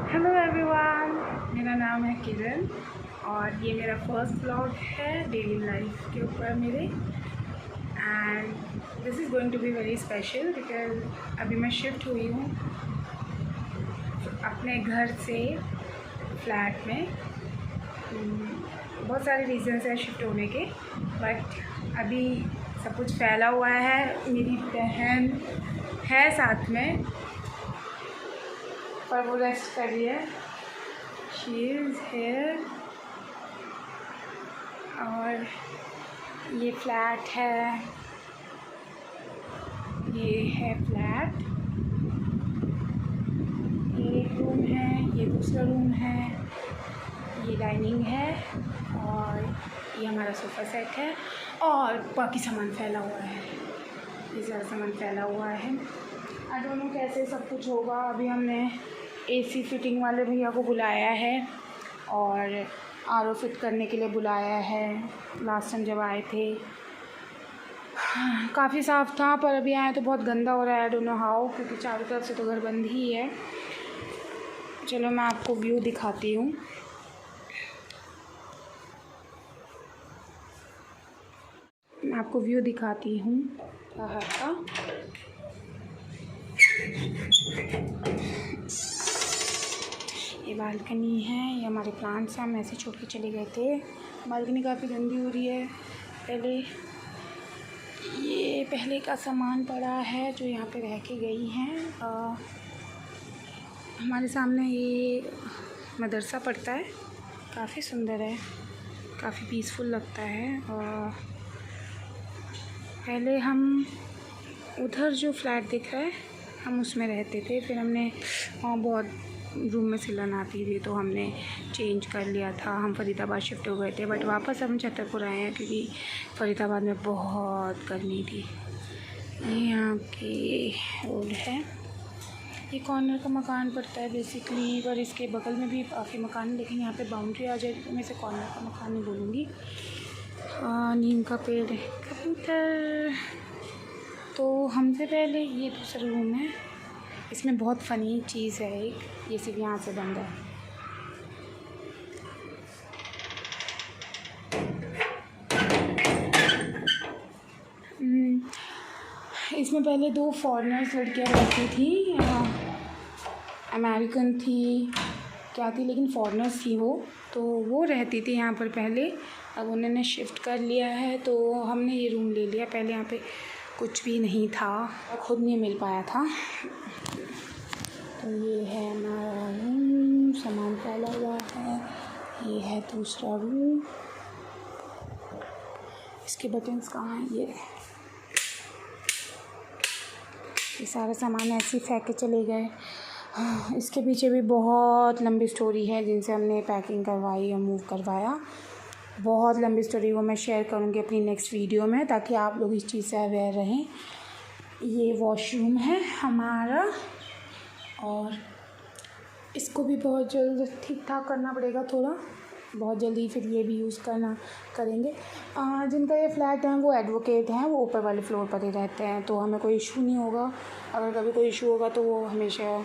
Hello everyone, मेरा नाम है किरण और ये मेरा फर्स्ट व्लॉग है डेली लाइफ के ऊपर मेरे। And this is going to be very special because अभी मैं शिफ्ट हुई हूँ अपने घर से फ्लैट में। बहुत सारे रीज़न्स हैं शिफ्ट होने के, बट अभी सब कुछ फैला हुआ है। मेरी बहन है साथ में पर वो रेस्ट कर रही है। She is here. और ये फ्लैट है, ये है फ्लैट। ये एक रूम है, ये दूसरा रूम है, ये डाइनिंग है और ये हमारा सोफ़ा सेट है और बाकी सामान फैला हुआ है। ये सारा सामान फैला हुआ है। आई डोंट नो कैसे सब कुछ होगा। अभी हमने एसी फिटिंग वाले भैया को बुलाया है और आरओ फिट करने के लिए बुलाया है। लास्ट टाइम जब आए थे काफ़ी साफ़ था, पर अभी आए तो बहुत गंदा हो रहा है। आई डोंट नो हाउ, क्योंकि चारों तरफ से तो घर बंद ही है। चलो मैं आपको व्यू दिखाती हूँ। मैं आपको व्यू दिखाती हूँ बाहर का। ये बालकनी है, ये हमारे प्लांट्स हैं। हम ऐसे छोड़ के चले गए थे। बालकनी काफ़ी गंदी हो रही है। ये पहले का सामान पड़ा है जो यहाँ पे रह के गई हैं। हमारे सामने ये मदरसा पड़ता है, काफ़ी सुंदर है, काफ़ी पीसफुल लगता है। और पहले हम उधर जो फ्लैट दिख रहा है हम उसमें रहते थे, फिर हमने वहाँ बहुत रूम में सिलन आती थी तो हमने चेंज कर लिया था। हम फरीदाबाद शिफ्ट हो गए थे, बट वापस हम छतरपुर आए हैं क्योंकि फरीदाबाद में बहुत गर्मी थी। ये यहाँ की रोड है। ये कॉर्नर का मकान पड़ता है बेसिकली, पर इसके बगल में भी काफ़ी मकान है, लेकिन यहाँ पे बाउंड्री आ जाएगी तो मैं इसे कॉर्नर का मकान नहीं बोलूँगी। नीम का पेड़ है, कबूतर। तो हमसे पहले ये दूसरा रूम है। इसमें बहुत फ़नी चीज़ है एक, ये सिर्फ यहाँ से बंद है। इसमें पहले 2 फॉरेनर्स लड़कियाँ रहती थी। अमेरिकन थी क्या थी, लेकिन फॉरेनर्स थी वो, तो वो रहती थी यहाँ पर पहले। अब उन्होंने शिफ्ट कर लिया है तो हमने ये रूम ले लिया। पहले यहाँ पे कुछ भी नहीं था, खुद नहीं मिल पाया था। तो ये है हमारा रूम, सामान फैला हुआ है। ये है दूसरा रूम। इसके बटन्स कहाँ हैं? ये सारा सामान ऐसे ही फेंक के चले गए। इसके पीछे भी बहुत लंबी स्टोरी है जिनसे हमने पैकिंग करवाई या मूव करवाया। बहुत लंबी स्टोरी, वो मैं शेयर करूँगी अपनी नेक्स्ट वीडियो में, ताकि आप लोग इस चीज़ से अवेयर रहें। ये वॉशरूम है हमारा और इसको भी बहुत जल्द ठीक ठाक करना पड़ेगा थोड़ा, बहुत जल्दी, फिर ये भी यूज़ करेंगे। जिनका ये फ्लैट है वो एडवोकेट हैं, वो ऊपर वाले फ्लोर पर ही रहते हैं, तो हमें कोई इशू नहीं होगा। अगर कभी कोई इशू होगा तो वो हमेशा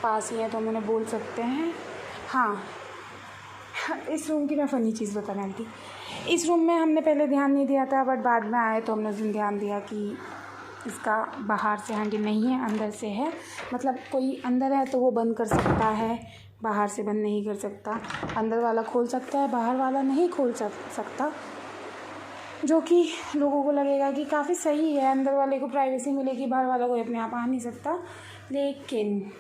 पास ही हैं, तो हम उन्हें बोल सकते हैं। हाँ, इस रूम की मैं फ़नी चीज़ बताने वाली थी। इस रूम में हमने पहले ध्यान नहीं दिया था, बट बाद में आए तो हमने उस दिन ध्यान दिया कि इसका बाहर से हैंडल नहीं है, अंदर से है। मतलब कोई अंदर है तो वो बंद कर सकता है, बाहर से बंद नहीं कर सकता। अंदर वाला खोल सकता है, बाहर वाला नहीं खोल सकता, जो कि लोगों को लगेगा कि काफ़ी सही है, अंदर वाले को प्राइवेसी मिलेगी, बाहर वाला कोई अपने आप आ नहीं सकता। लेकिन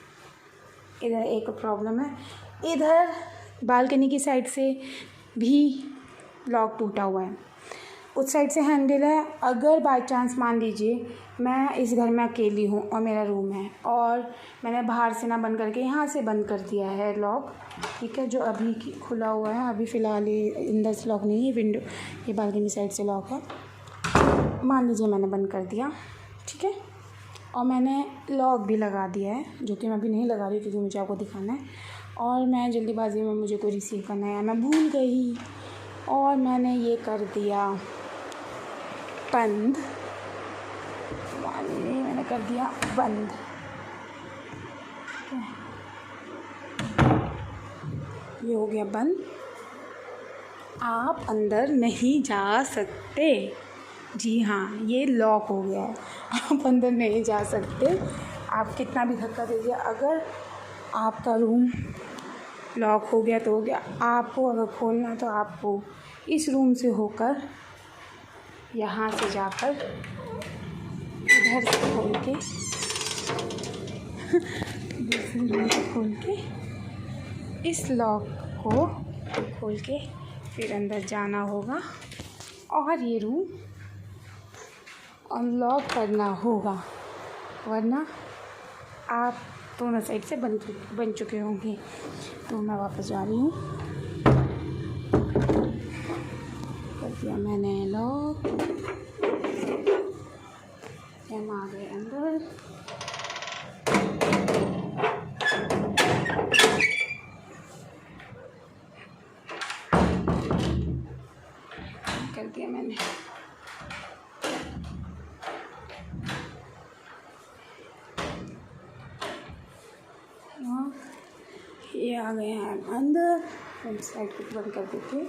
इधर एक प्रॉब्लम है, इधर बालकनी की साइड से भी लॉक टूटा हुआ है, उस साइड से हैंडल है। अगर बाय चांस मान लीजिए मैं इस घर में अकेली हूँ और मेरा रूम है और मैंने बाहर से ना बंद करके यहाँ से बंद कर दिया है लॉक, ठीक है, जो अभी खुला हुआ है, अभी फ़िलहाल ये अंदर से लॉक नहीं है, विंडो ये बालकनी साइड से लॉक है। मान लीजिए मैंने बंद कर दिया, ठीक है, और मैंने लॉक भी लगा दिया है, जो कि मैं अभी नहीं लगा रही क्योंकि मुझे आपको दिखाना है, और मैं जल्दीबाजी में मुझे कोई रिसीव करना है, मैं भूल गई और मैंने ये कर दिया बंद। मैंने कर दिया बंद। ये हो गया बंद। आप अंदर नहीं जा सकते। जी हाँ, ये लॉक हो गया है, आप अंदर नहीं जा सकते। आप कितना भी धक्का दीजिए, अगर आपका रूम लॉक हो गया तो हो गया। आपको अगर खोलना है तो आपको इस रूम से होकर यहाँ से जाकर इधर से खोल के दूसरे रूम को खोल के इस लॉक को खोल के फिर अंदर जाना होगा और ये रूम अनलॉक करना होगा, वरना आप दोनों साइड से बन चुके होंगे। तो मैं वापस जा रही हूँ। कर दिया मैंने लॉक, हम आ गए अंदर। कर दिया मैंने। ये आ गए हैं अंदर। साइड को बंद कर देते हैं।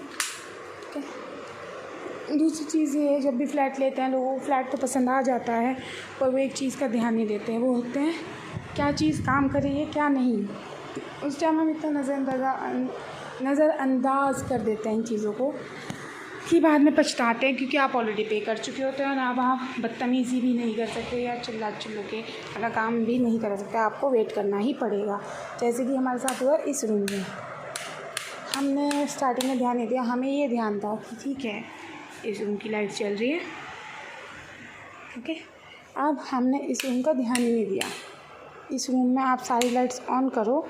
ठीक है। दूसरी चीज़ ये है, जब भी फ्लैट लेते हैं लोगों को फ्लैट तो पसंद आ जाता है, पर वो एक चीज़ का ध्यान नहीं देते हैं। वो होते हैं क्या चीज़ काम कर रही है क्या नहीं। उस टाइम हम इतना नज़रअंदाज कर देते हैं इन चीज़ों को कि बाद में पछताते हैं, क्योंकि आप ऑलरेडी पे कर चुके होते हैं और अब आप बदतमीज़ी भी नहीं कर सकते या चिल्ला चिल्लो के अपना काम भी नहीं कर सकते। आपको वेट करना ही पड़ेगा। जैसे कि हमारे साथ हुआ इस रूम में, हमने स्टार्टिंग में ध्यान नहीं दिया। हमें ये ध्यान था कि ठीक है इस रूम की लाइट चल रही है, ठीक है। अब हमने इस रूम का ध्यान ही नहीं दिया। इस रूम में आप सारी लाइट्स ऑन करो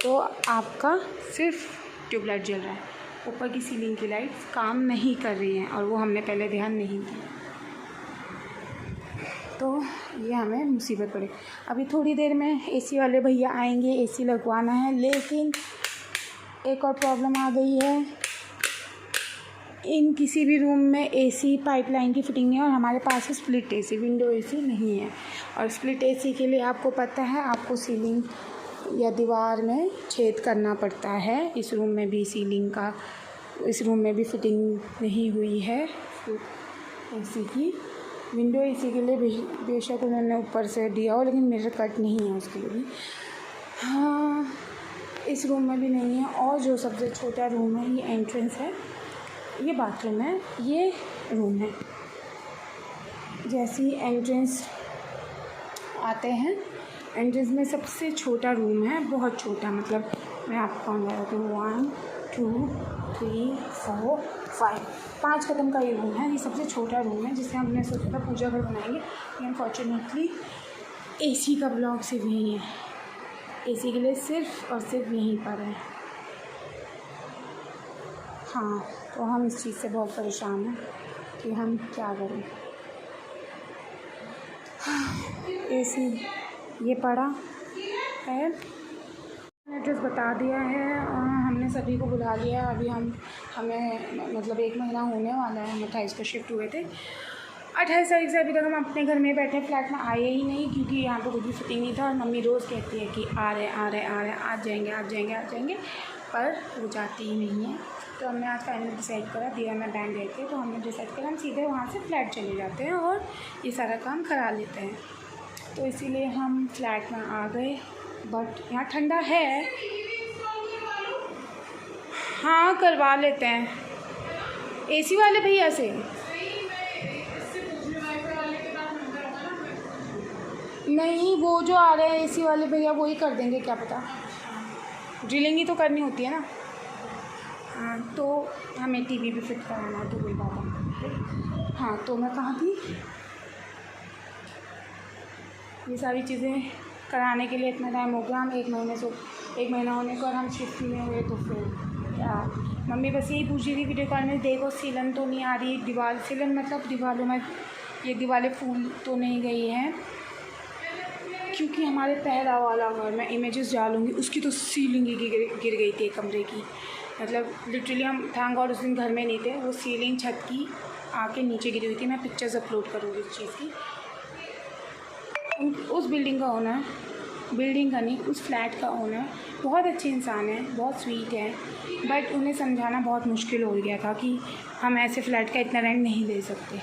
तो आपका सिर्फ ट्यूबलाइट जल रहा है, ऊपर की सीलिंग की लाइट्स काम नहीं कर रही हैं और वो हमने पहले ध्यान नहीं दिया, तो ये हमें मुसीबत पड़ी। अभी थोड़ी देर में एसी वाले भैया आएंगे, एसी लगवाना है। लेकिन एक और प्रॉब्लम आ गई है, इन किसी भी रूम में एसी पाइपलाइन की फिटिंग नहीं है और हमारे पास स्प्लिट एसी, विंडो एसी नहीं है। और स्प्लिट एसी के लिए आपको पता है आपको सीलिंग या दीवार में छेद करना पड़ता है। इस रूम में भी सीलिंग का, इस रूम में भी फिटिंग नहीं हुई है एसी की। विंडो एसी के लिए बेशक उन्होंने ऊपर से दिया हो, लेकिन मिरर कट नहीं है उसके लिए भी। हाँ, इस रूम में भी नहीं है। और जो सबसे छोटा रूम है, ये एंट्रेंस है, ये बाथरूम है, ये रूम है। जैसे ही एंट्रेंस आते हैं, एंट्रेंस में सबसे छोटा रूम है, बहुत छोटा, मतलब मैं आपको अंदर रखूँ 1 2 3 4 5 5 कदम का ये रूम है। ये सबसे छोटा रूम है जिसे हमने सोचा था पूजा घर बनाएंगे, लेकिन अनफॉर्चुनेटली एसी का ब्लॉक सिर्फ यहीं है। एसी के लिए सिर्फ और सिर्फ यहीं पर है। हाँ, तो हम इस चीज़ से बहुत परेशान हैं कि हम क्या करें। एसी ये पड़ा है, एड्रेस बता दिया है और हमने सभी को बुला लिया। अभी हमें मतलब 1 महीना होने वाला है, हम 28 को शिफ्ट हुए थे। 28 तारीख से अभी तक हम अपने घर में बैठे, फ्लैट में आए ही नहीं, क्योंकि यहाँ पे कुछ भी फिटिंग नहीं था। और मम्मी रोज़ कहती है कि आ रहे आज जाएंगे, पर वो जाती ही नहीं है। तो हमने आज फाइनल डिसाइड करा, दिया मैं बैंक गए थे, तो हमने डिसाइड करा हम सीधे वहाँ से फ्लैट चले जाते हैं और ये सारा काम करा लेते हैं। तो इसीलिए हम फ्लैट में आ गए। बट यहाँ ठंडा है। हाँ, करवा लेते हैं एसी वाले भैया से। नहीं, वो जो आ रहे हैं एसी वाले भैया वो ही कर देंगे, क्या पता। ड्रिलिंग ही तो करनी होती है ना। हाँ, तो हमें टीवी भी फिट कराना है, तो कोई बात नहीं। हाँ, तो मैं कहाँ थी, ये सारी चीज़ें कराने के लिए इतना टाइम हो गया। हम 1 महीना होने को और हम शिफ्ट में हुए, तो फिर क्या। मम्मी बस यही पूछ रही थी वीडियो कॉल में, देखो सीलन तो नहीं आ रही, दीवार सीलन मतलब दीवारों में ये दीवारें फूल तो नहीं गई हैं, क्योंकि हमारे पहला वाला घर, मैं इमेजेस डालूँगी, उसकी तो सीलिंग ही गिर गई थी कमरे की। मतलब लिटरली हम थैंक गॉड उस दिन घर में नहीं थे, वो सीलिंग छत की आके नीचे गिरी हुई थी। मैं पिक्चर्स अपलोड करूँगी इस चीज़ की। उस बिल्डिंग का ओनर बिल्डिंग का नहीं, उस फ्लैट का ओनर बहुत अच्छे इंसान है, बहुत स्वीट है, बट उन्हें समझाना बहुत मुश्किल हो गया था कि हम ऐसे फ्लैट का इतना रेंट नहीं दे सकते।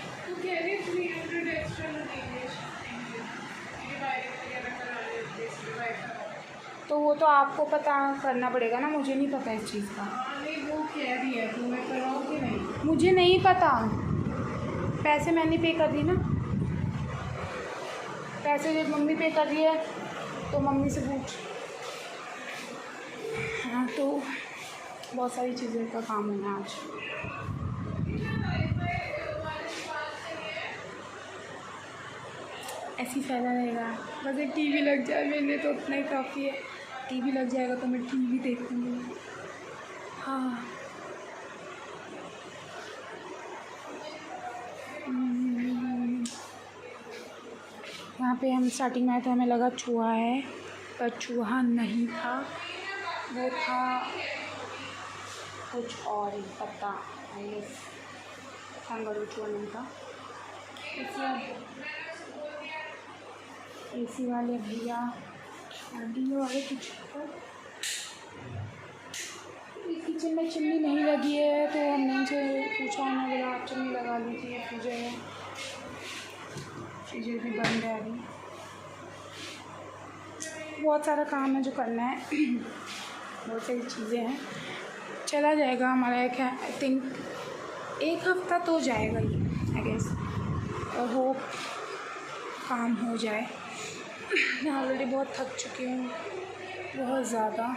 तो वो तो आपको पता करना पड़ेगा ना, मुझे नहीं पता इस चीज़ का। वो कह रही है तो मैं कराऊँ कि नहीं? मुझे नहीं पता, पैसे मैंने पे कर दिए ना, पैसे जब मम्मी पे कर रही है तो मम्मी से पूछ। हाँ, तो बहुत सारी चीज़ों का काम होना आज। ऐसी फ़ायदा रहेगा, बस एक टीवी लग जाए, मेरे लिए तो उतना ही काफ़ी है। टीवी लग जाएगा तो मैं टीवी देखूँगी। हाँ, यहाँ पे हम स्टार्टिंग में आए तो हमें लगा चूहा है, पर चूहा नहीं था, वो था कुछ और ही, पता नहीं, कंगारू चूहा नहीं था। एसी वाले भैया डीओ वाले कुछ किचन में चिमनी नहीं लगी है, तो हमने उनसे पूछा, उन्होंने बोला आप चिमनी लगा लीजिए। फ्रीजर भी बंद है अभी, बहुत सारा काम है जो करना है, बहुत सारी चीज़ें हैं। चला जाएगा हमारा एक, आई थिंक 1 हफ़्ता तो जाएगा ही, आई गेस, और वो काम हो जाए। मैं ऑलरेडी बहुत थक चुकी हूँ, बहुत ज़्यादा।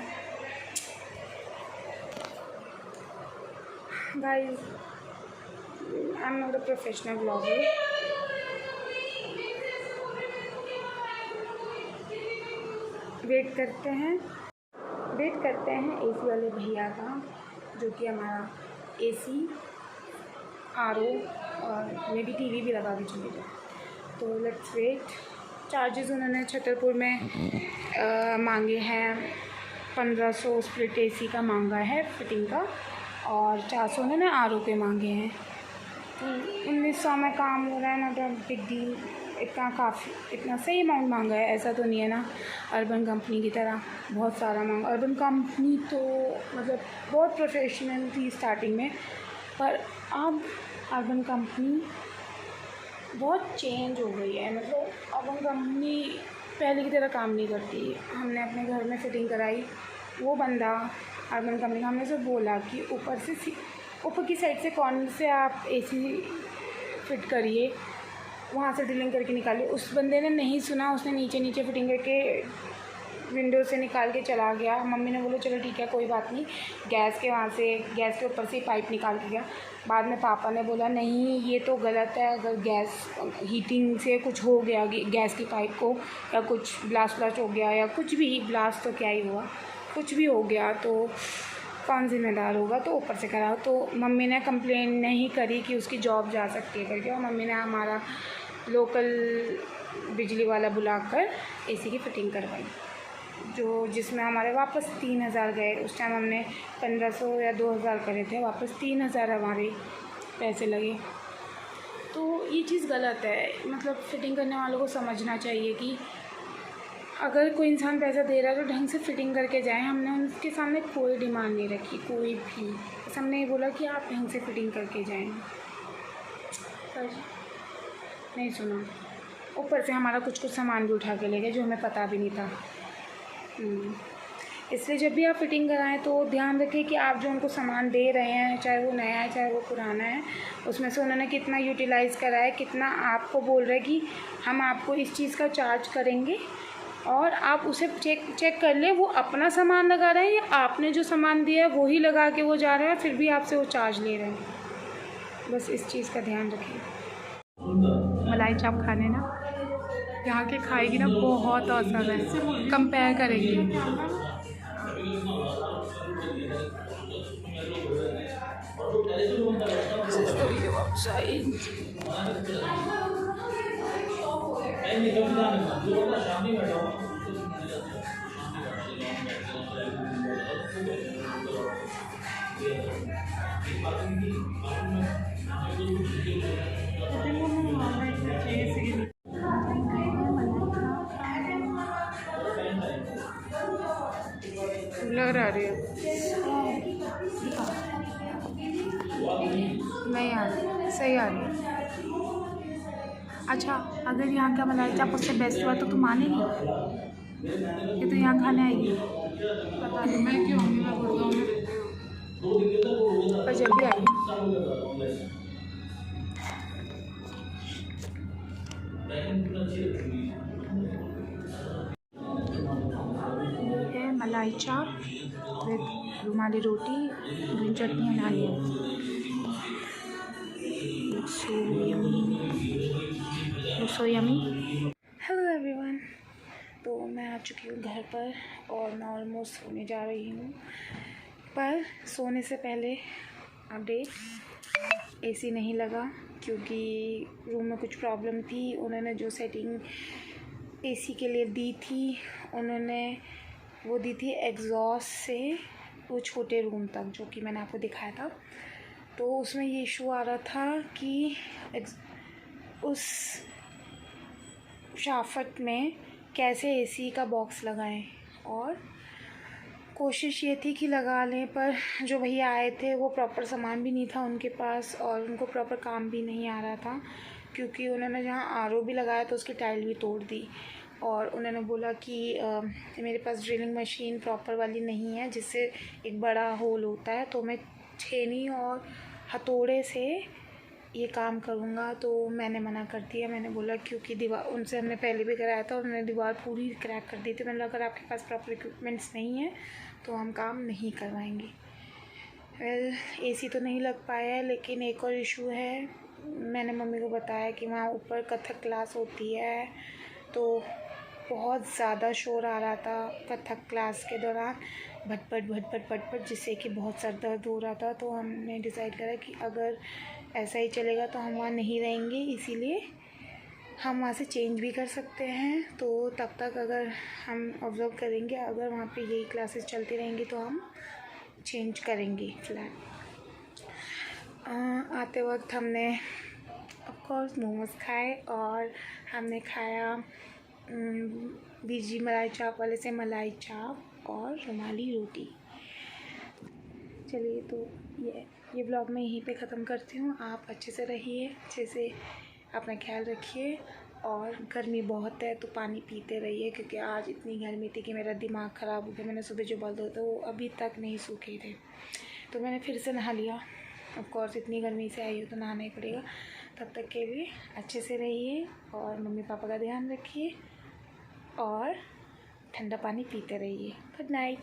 Guys, I am not a professional blogger, wait करते हैं एसी वाले भैया का, जो कि हमारा एसी, आरओ और मे भी टीवी भी लगा के चले जाए। तो लेट्स वेट। चार्जेस उन्होंने छतरपुर में मांगे हैं 1500 स्प्लिट एसी का मांगा है फिटिंग का, और 400 उन्होंने आरओ के मांगे हैं। तो 1900 में काम हो रहा है, नॉट अ बिग डील। इतना सही अमाउंट मांगा है, ऐसा तो नहीं है ना अर्बन कंपनी की तरह बहुत सारा मांगा। अर्बन कंपनी तो मतलब बहुत प्रोफेशनल थी स्टार्टिंग में, पर अब अर्बन कंपनी बहुत चेंज हो गई है। मतलब अर्बन कंपनी पहले की तरह काम नहीं करती। हमने अपने घर में फ़िटिंग कराई, वो बंदा अर्बन कंपनी का, हमने से बोला कि ऊपर की साइड से कॉर्नर से आप एसी फिट करिए, वहाँ से ड्रिलिंग करके निकालिए। उस बंदे ने नहीं सुना, उसने नीचे फिटिंग करके विंडो से निकाल के चला गया। मम्मी ने बोला चलो ठीक है कोई बात नहीं, गैस के ऊपर से पाइप निकाल के गया। बाद में पापा ने बोला नहीं ये तो गलत है, अगर गैस हीटिंग से कुछ हो गया गैस की पाइप को, या कुछ ब्लास्ट हो गया, या कुछ भी, ब्लास्ट तो क्या ही हुआ, कुछ भी हो गया तो कौन जिम्मेदार होगा, तो ऊपर से कराओ। तो मम्मी ने कंप्लेन नहीं करी कि उसकी जॉब जा सकती है करके, और मम्मी ने हमारा लोकल बिजली वाला बुलाकर एसी की फ़िटिंग करवाई, जिसमें हमारे वापस 3000 गए। उस टाइम हमने 1500 या 2000 करे थे, वापस 3000 हमारे पैसे लगे। तो ये चीज़ गलत है। मतलब फ़िटिंग करने वालों को समझना चाहिए कि अगर कोई इंसान पैसा दे रहा है तो ढंग से फ़िटिंग करके जाए। हमने उनके सामने कोई डिमांड नहीं रखी, कोई भी, बस हमने ये बोला कि आप ढंग से फ़िटिंग करके जाएँ, पर नहीं सुना। ऊपर से हमारा कुछ सामान भी उठा के ले गए जो हमें पता भी नहीं था। इसलिए जब भी आप फ़िटिंग कराएं तो ध्यान रखें कि आप जो उनको सामान दे रहे हैं, चाहे वो नया है चाहे वो पुराना है, उसमें से उन्होंने कितना यूटिलाइज़ करा है, कितना आपको बोल रहे हैं कि हम आपको इस चीज़ का चार्ज करेंगे, और आप उसे चेक कर लें वो अपना सामान लगा रहे हैं या आपने जो सामान दिया है वही लगा के वो जा रहे हैं, फिर भी आपसे वो चार्ज ले रहे हैं। बस इस चीज़ का ध्यान रखिए। मलाई चाप खाने ना यहाँ के खाएगी ना, बहुत औसम है, कंपेयर करेंगे। ब्लर आ रही है। नहीं आ रही, सही आ रही है। अच्छा, अगर यहाँ का मलाई चाप उससे बेस्ट हुआ तो तुम मानेगी? ये तो यहाँ खाने आएगी। पता नहीं मैं क्यों आऊँगी, मैं गुड़गांव में रहती हूँ। पर जल्दी आएगी। ये है मलाई चाप with rumali roti, green chutney and onion. So yummy. Looks so yummy. Hello everyone. तो मैं आ चुकी हूँ घर पर और मैं ऑलमोस्ट सोने जा रही हूँ। पर सोने से पहले अपडेट, एसी नहीं लगा क्योंकि रूम में कुछ प्रॉब्लम थी। उन्होंने जो सेटिंग एसी के लिए दी थी, उन्होंने वो दी थी एग्जॉस्ट से वो छोटे रूम तक, जो कि मैंने आपको दिखाया था। तो उसमें ये इशू आ रहा था कि उस शाफट में कैसे एसी का बॉक्स लगाएं, और कोशिश ये थी कि लगा लें, पर जो भैया आए थे वो प्रॉपर सामान भी नहीं था उनके पास और उनको प्रॉपर काम भी नहीं आ रहा था, क्योंकि उन्होंने जहाँ आरओ भी लगाया तो उसकी टाइल भी तोड़ दी। और उन्होंने बोला कि मेरे पास ड्रिलिंग मशीन प्रॉपर वाली नहीं है जिससे एक बड़ा होल होता है, तो मैं छेनी और हथौड़े से ये काम करूँगा। तो मैंने मना कर दिया। मैंने बोला क्योंकि दीवार, उनसे हमने पहले भी कराया था और उन्होंने दीवार पूरी क्रैक कर दी थी। मैंने अगर आपके पास प्रॉपर इक्विपमेंट्स नहीं है तो हम काम नहीं करवाएंगे। वेल, एसी तो नहीं लग पाया है, लेकिन एक और इशू है। मैंने मम्मी को बताया कि वहाँ ऊपर कथक क्लास होती है, तो बहुत ज़्यादा शोर आ रहा था कथक क्लास के दौरान, भटपट भटपट भटपट, जिससे कि बहुत सर दर्द हो रहा था। तो हमने डिसाइड करा कि अगर ऐसा ही चलेगा तो हम वहाँ नहीं रहेंगे, इसीलिए हम वहाँ से चेंज भी कर सकते हैं। तो तब तक अगर हम ऑब्ज़र्व करेंगे, अगर वहाँ पे यही क्लासेस चलती रहेंगी तो हम चेंज करेंगे फ्लैट। आते वक्त हमने ऑफकोर्स मोमोज़ खाए और हमने खाया बीजी मलाई चाप वाले से मलाई चाप और रुमाली रोटी। चलिए, तो ये ब्लॉग मैं यहीं पे ख़त्म करती हूँ। आप अच्छे से रहिए, अच्छे से अपना ख्याल रखिए, और गर्मी बहुत है तो पानी पीते रहिए, क्योंकि आज इतनी गर्मी थी कि मेरा दिमाग ख़राब हो गया। मैंने सुबह जो बाल धोए थे वो अभी तक नहीं सूखे थे, तो मैंने फिर से नहा लिया। ऑफकोर्स इतनी गर्मी से आई हो तो नहाना ही पड़ेगा। तब तक के लिए अच्छे से रहिए और मम्मी पापा का ध्यान रखिए और ठंडा पानी पीते रहिए। Good night.